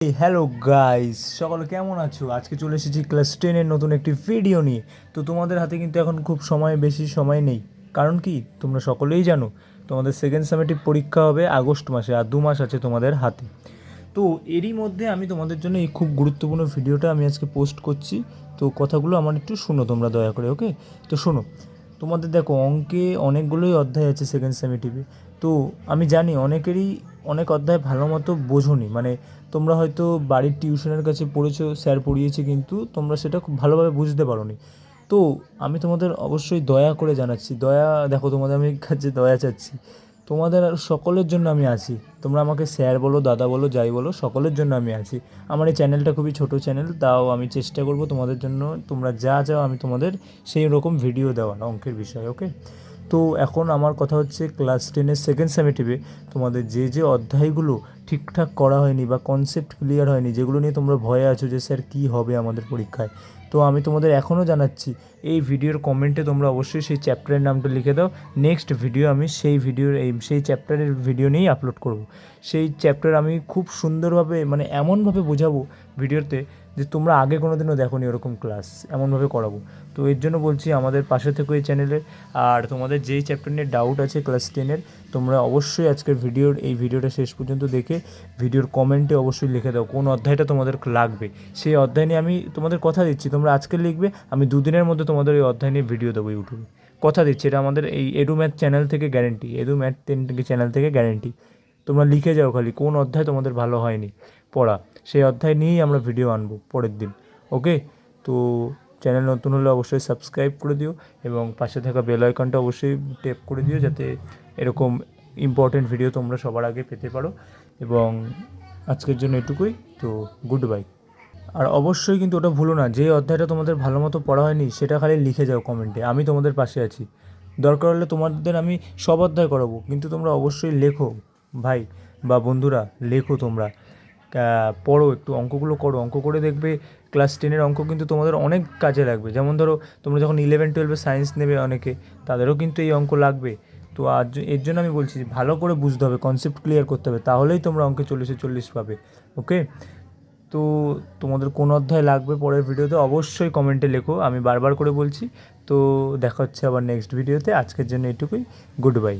Hello guys, সকলে কেমন আছো? আজকে চলে এসেছি ক্লাস 10-এর নতুন একটি ভিডিও নিয়ে। তো তোমাদের হাতে কিন্তু এখন খুব বেশি সময় নেই। কারণ কি, তোমরা সকলেই জানো তোমাদের সেকেন্ড সামেটিভ পরীক্ষা হবে আগস্ট মাসে, আর 2 মাস আছে তোমাদের হাতে। তো এরই মধ্যে আমি তোমাদের জন্য এই খুব গুরুত্বপূর্ণ ভিডিওটা আমি আজকে পোস্ট করছি। তো কথাগুলো আমার একটু শোনো তোমরা দয়া করে, ওকে? তো শোনো, তোমাদের দেখো অঙ্কে অনেকগুলোই অধ্যায় আছে সেকেন্ড সেমেটিভে। তো আমি জানি অনেকেরই অনেক অধ্যায় ভালো মতো বোঝোনি, মানে তোমরা হয়তো বাড়ির টিউশনের কাছে পড়েছো, স্যার পড়িয়েছে, কিন্তু তোমরা সেটা খুব ভালোভাবে বুঝতে পারোনি। তো আমি তোমাদের অবশ্যই দয়া করে জানাচ্ছি, দয়া দেখো, তোমাদের আমি কাছে দয়া চাচ্ছি। তোমাদের আর সকলের জন্য আমি আছি। তোমরা আমাকে স্যার বলো, দাদা বলো, যাই বলো, সকলের জন্য আমি আছি। আমার এই চ্যানেলটা খুবই ছোটো চ্যানেল, তাও আমি চেষ্টা করব তোমাদের জন্য, তোমরা যা চাও আমি তোমাদের সেই রকম ভিডিও দেওয়ার অঙ্কের বিষয়, ওকে? তো এখন আমার কথা হচ্ছে, ক্লাস 10-এর সেকেন্ড সেমেটিভে তোমাদের যে যে অধ্যায়গুলো ঠিকঠাক করা হয়নি বা কনসেপ্ট ক্লিয়ার হয়নি, যেগুলো নিয়ে তোমরা ভয়ে আছো যে স্যার কী হবে আমাদের পরীক্ষায়, তো আমি তোমাদের এখনও জানাচ্ছি, এই ভিডিওর কমেন্টে তোমরা অবশ্যই সেই চ্যাপ্টারের নামটা লিখে দাও। নেক্সট ভিডিও আমি সেই চ্যাপ্টারের ভিডিও নিয়েই আপলোড করব। সেই চ্যাপ্টার আমি খুব সুন্দরভাবে, মানে এমনভাবে বোঝাবো ভিডিওতে যে তোমরা আগে কোনো দিনও দেখোনি ওরকম ক্লাস, এমনভাবে করাবো। তো এর জন্য বলছি, আমাদের পাশে থেকো এই চ্যানেলে। আর তোমাদের যেই চ্যাপ্টার নিয়ে ডাউট আছে ক্লাস 10-এর, তোমরা অবশ্যই আজকের এই ভিডিওটা শেষ পর্যন্ত দেখে ভিডিওর কমেন্টে অবশ্যই লিখে দাও কোন অধ্যায়টা তোমাদের লাগবে। সেই অধ্যায় নিয়ে আমি তোমাদের কথা দিচ্ছি, তোমরা আজকে লিখবে, আমি 2 দিনের মধ্যে তোমাদের ওই অধ্যায় নিয়ে ভিডিও দেবো ইউটিউবে। কথা দিচ্ছি, এটা আমাদের এই এডুম্যাথ চ্যানেল থেকে গ্যারেন্টি, এডুম্যাথ 10 থেকে চ্যানেল থেকে গ্যারেন্টি। তোমরা লিখে যাও খালি কোন অধ্যায় তোমাদের ভালো হয়নি পড়া, সেই অধ্যায় নিয়েই আমরা ভিডিও আনবো পরের দিন, ওকে? তো চ্যানেল নতুন হলে অবশ্যই সাবস্ক্রাইব করে দিও, এবং পাশে থাকা বেল আইকনটা অবশ্যই ট্যাপ করে দিও, যাতে এরকম ইম্পর্টেন্ট ভিডিও তোমরা সবার আগে পেতে পারো। এবং আজকের জন্য এটুকুই। তো গুড বাই। আর অবশ্যই কিন্তু ওটা ভুলো না, যে অধ্যায়টা তোমাদের ভালো মতো পড়া হয়নি সেটা খালি লিখে যাও কমেন্টে, আমি তোমাদের পাশে আছি। দরকার হলে তোমাদের আমি সব অধ্যায় করাবো, কিন্তু তোমরা অবশ্যই লেখো ভাই বা বন্ধুরা, লেখো তোমরা। পড়ো, একটু অঙ্কগুলো করো, অঙ্ক করে দেখবে ক্লাস 10-এর অঙ্ক কিন্তু তোমাদের অনেক কাজে লাগবে। যেমন ধরো, তোমরা যখন 11-12-এ সায়েন্স নেবে অনেকে, তাদেরও কিন্তু এই অঙ্ক লাগবে। তো আজ এর জন্য আমি বলছি, ভালো করে বুঝতে হবে, কনসেপ্ট ক্লিয়ার করতে হবে, তাহলেই তোমরা অঙ্কে 40-40 পাবে, ওকে? তো তোমাদের কোন অধ্যায় লাগবে পরের ভিডিওতে অবশ্যই কমেন্টে লেখো, আমি বারবার করে বলছি। তো দেখা হচ্ছে আবার নেক্সট ভিডিওতে, আজকের জন্য এটুকুই। Good bye.